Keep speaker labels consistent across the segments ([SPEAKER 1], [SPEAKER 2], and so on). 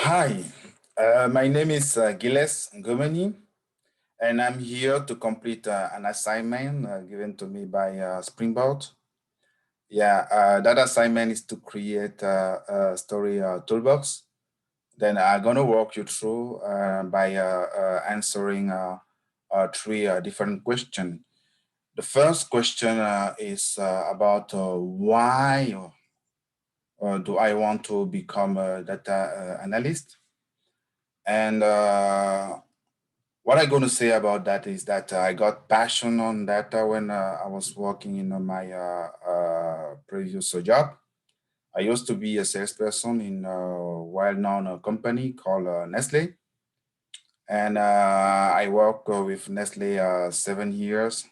[SPEAKER 1] Hi, my name is Gilles NGOMENI, and I'm here to complete an assignment given to me by Springboard. That assignment is to create a story toolbox. Then I'm gonna walk you through by answering three different questions. The first question is about why do I want to become a data analyst? And what I'm going to say about that is that I got passion on data when I was working in my previous job. I used to be a salesperson in a well-known company called Nestle. And I worked with Nestle 7 years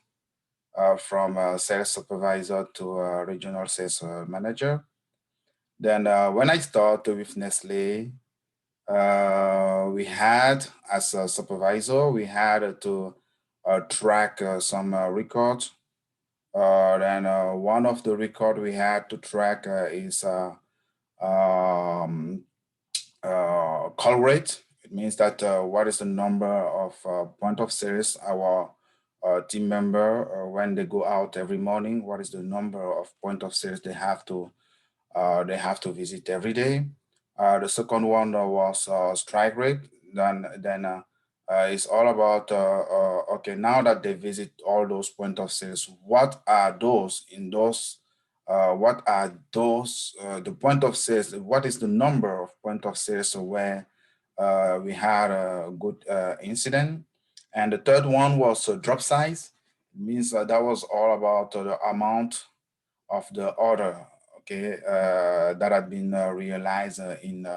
[SPEAKER 1] from sales supervisor to regional sales manager. Then when I started with Nestle, we had, as a supervisor, we had to track some records. Then one of the record we had to track is call rate. It means that what is the number of point of sales our team member when they go out every morning, what is the number of point of sales they have to visit every day. The second one was strike rate. Then it's all about okay, now that they visit all those point of sales, what are those in those? What are those the point of sales? What is the number of point of sales where we had a good incident? And the third one was drop size. It means that was all about the amount of the order, okay, that had been realized in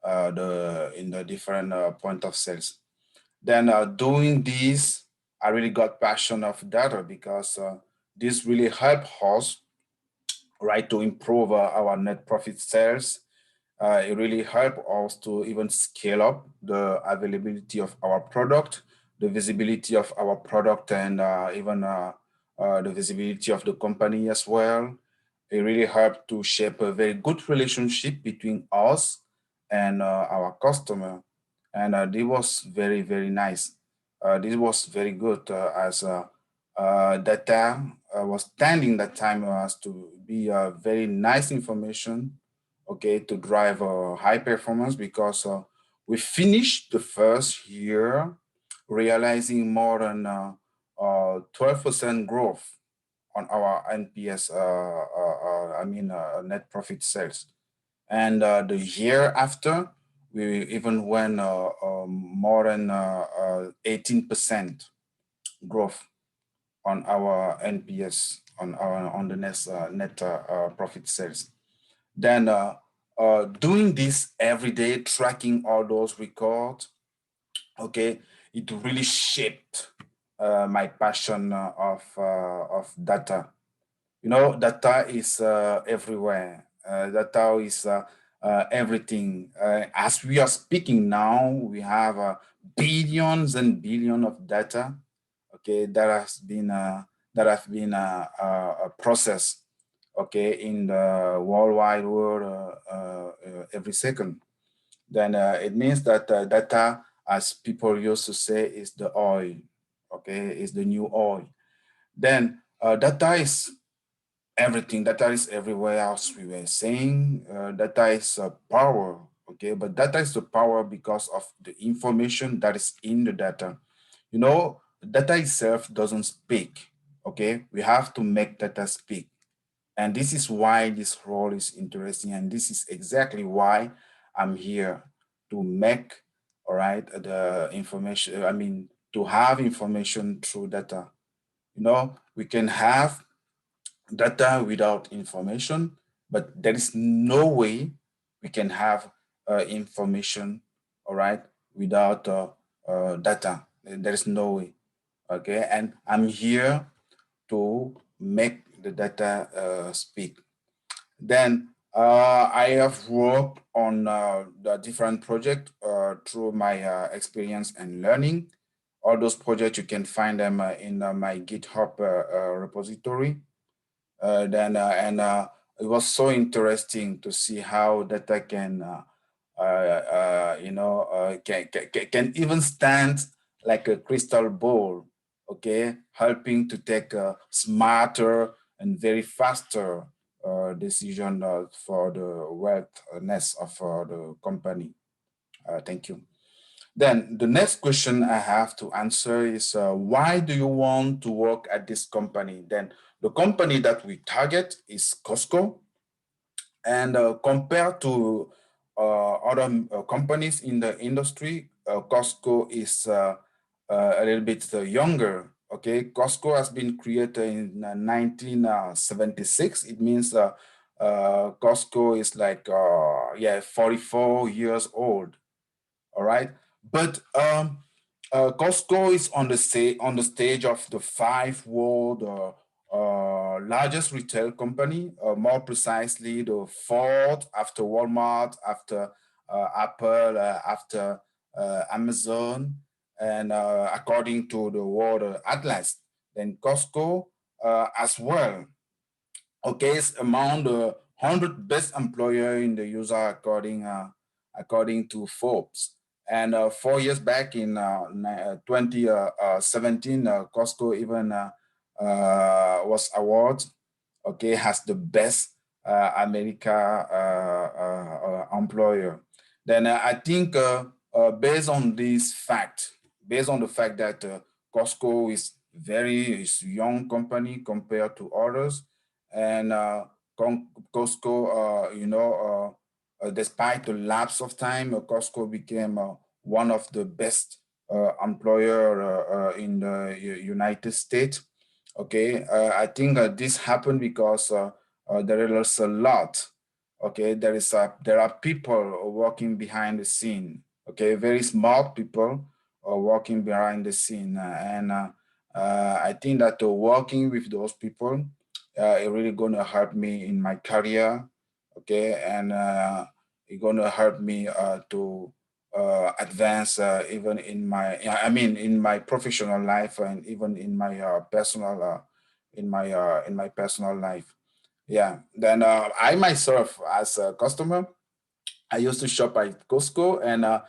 [SPEAKER 1] the different point of sales. Then doing this, I really got passion of data because this really helped us, right, to improve our net profit sales. It really helped us to even scale up the availability of our product, the visibility of our product, and even the visibility of the company as well. It really helped to shape a very good relationship between us and our customer. And this was very, very nice. This was very good as data was standing that time as to be very nice information, okay, to drive high performance because we finished the first year realizing more than 12% growth on our NPS, net profit sales. And the year after, we even went more than 18% growth on our NPS on the net profit sales. Then doing this every day, tracking all those records, okay, it really shaped my passion of data. You know, data is everywhere. Data is everything. As we are speaking now, we have billions and billions of data, okay, that have been processed, okay, in the worldwide world every second. Then it means that data, as people used to say, is the oil, okay, is the new oil. Then data is everything. Data is everywhere, as we were saying. Data is power, okay, but data is the power because of the information that is in the data. You know, data itself doesn't speak, okay? We have to make data speak. And this is why this role is interesting. And this is exactly why I'm here to make, all right, the information, to have information through data. You know, we can have data without information, but there is no way we can have information, all right, without data. There is no way, okay? And I'm here to make the data speak. Then I have worked on the different projects through my experience and learning. All those projects, you can find them in my GitHub repository. It was so interesting to see how data can can even stand like a crystal ball, okay, helping to take a smarter and very faster decision for the wellness of the company. Thank you. Then the next question I have to answer is why do you want to work at this company? Then the company that we target is Costco, and compared to other companies in the industry, Costco is a little bit younger. Okay, Costco has been created in 1976. It means Costco is like 44 years old. All right, but Costco is on the stage of the five world largest retail company, more precisely the fourth after Walmart, after Apple, after Amazon, and according to the World Atlas, then Costco as well. Okay, it's among the 100 best employer in the USA according to Forbes. And 4 years back in 2017, Costco even was awarded, okay, has the best America employer. Then I think based on this fact, based on the fact that Costco is young company compared to others, and Costco, despite the lapse of time, Costco became one of the best employer in the United States. Okay, I think this happened because there is a lot. Okay, there are people working behind the scene. Okay, very smart people working behind the scene, and I think that working with those people, it really gonna help me in my career. Okay, and it's gonna help me to advance even in my, I mean, in my professional life and even in my personal in my personal life. Yeah. Then I myself as a customer, I used to shop at Costco, and I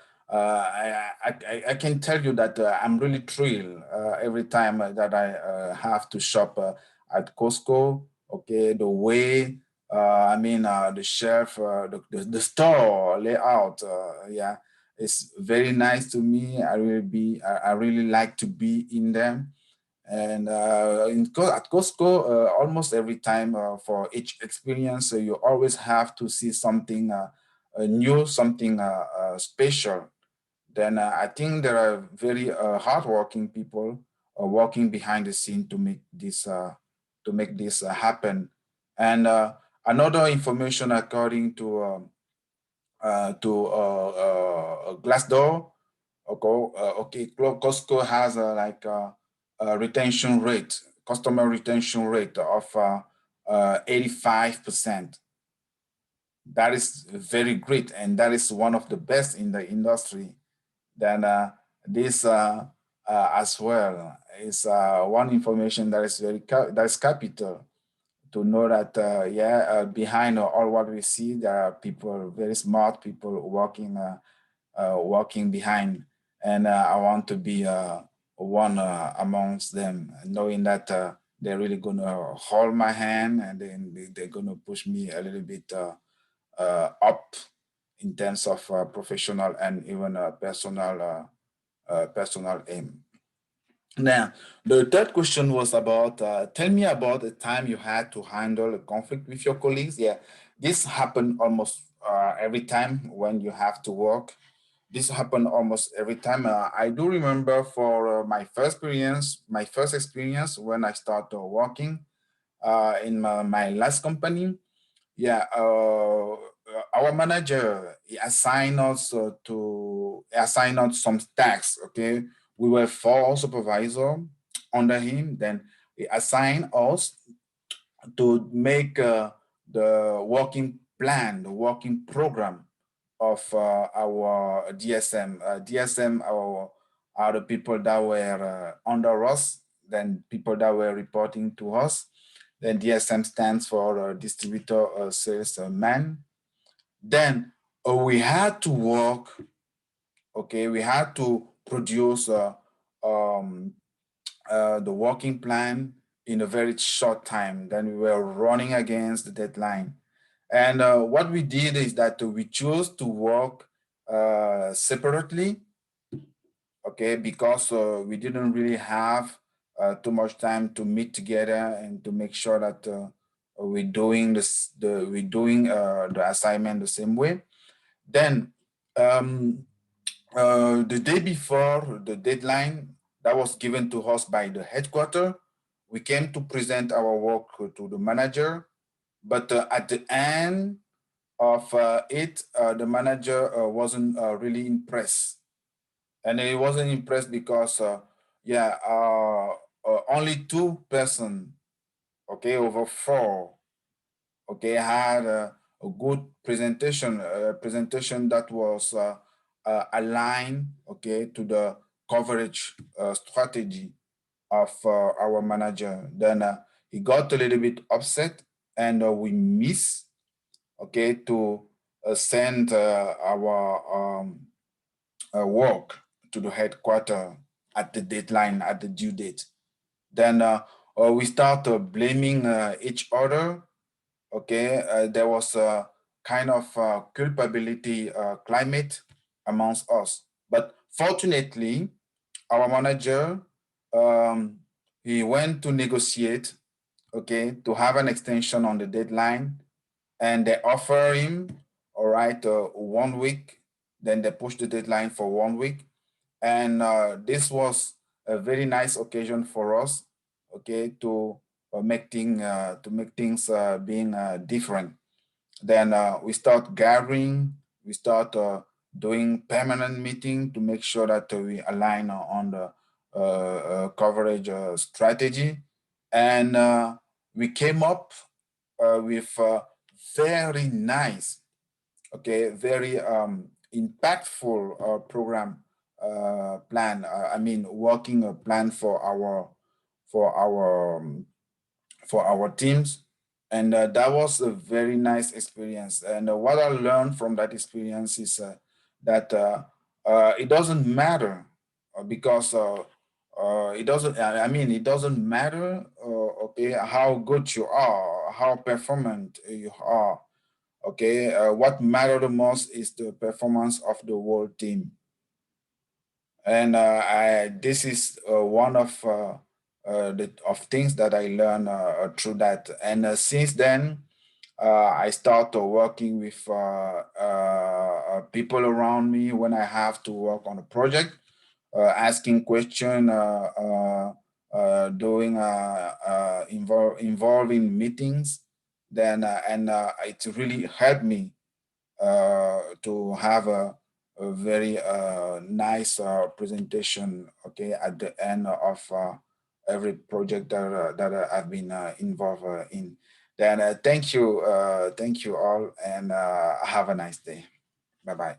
[SPEAKER 1] can tell you that I'm really thrilled every time that I have to shop at Costco. Okay, the way the shelf, the store layout, yeah, it's very nice to me. I really like to be in them. And at Costco, almost every time for each experience, you always have to see something new, something special. Then I think there are very hardworking people working behind the scene to make this happen. And another information according to Glassdoor. Okay, Costco has a retention rate, customer retention rate of 85%. That is very great, and that is one of the best in the industry. Then this as well is one information that is that is capital to know that behind all what we see, there are people, very smart people working behind, and I want to be one amongst them, knowing that they're really gonna hold my hand, and then they're gonna push me a little bit up in terms of professional and even personal aim. Now, the third question was about, tell me about the time you had to handle a conflict with your colleagues. Yeah, this happened almost every time when you have to work. This happened almost every time. I do remember for my first experience when I started working in my last company. Yeah, our manager he assigned us some tasks. Okay, we were four supervisor under him. Then he assigned us to make the working plan, the working program of our DSM. DSM are the people that were under us, then people that were reporting to us. Then DSM stands for distributor sales man. Then we had to work, okay, we had to produce um, the working plan in a very short time. Then we were running against the deadline. And what we did is that we chose to work separately, okay, because we didn't really have too much time to meet together and to make sure that we're doing the assignment the same way. Then the day before the deadline that was given to us by the headquarter, we came to present our work to the manager. But at the end of it, the manager wasn't really impressed. And he wasn't impressed because, only 2 person, okay, over 4, okay, had a good presentation, a presentation that was aligned, okay, to the coverage strategy of our manager. Then he got a little bit upset, and we missed, okay, to send our work to the headquarter at the deadline, at the due date. Then we start blaming each other. Okay, there was a kind of culpability climate amongst us. But fortunately, our manager, um, he went to negotiate, okay, to have an extension on the deadline, and they offer him, all right, 1 week. Then they push the deadline for 1 week, and this was a very nice occasion for us, okay, to make things being different. Then we start gathering, we start doing permanent meeting to make sure that we align on the coverage strategy, and we came up with a very nice, okay, very impactful program plan. I mean, working a plan for our for our teams, and that was a very nice experience. And what I learned from that experience is that it doesn't matter because it doesn't. I mean, it doesn't matter. Okay, how good you are, how performant you are. Okay, what matter the most is the performance of the whole team, and this is one of things that I learned through that. And since then, I start working with people around me when I have to work on a project, asking question, doing involving meetings. Then and it really helped me to have a very nice presentation, okay, at the end of every project that I've been involved in. Then thank you all, and have a nice day. Bye-bye.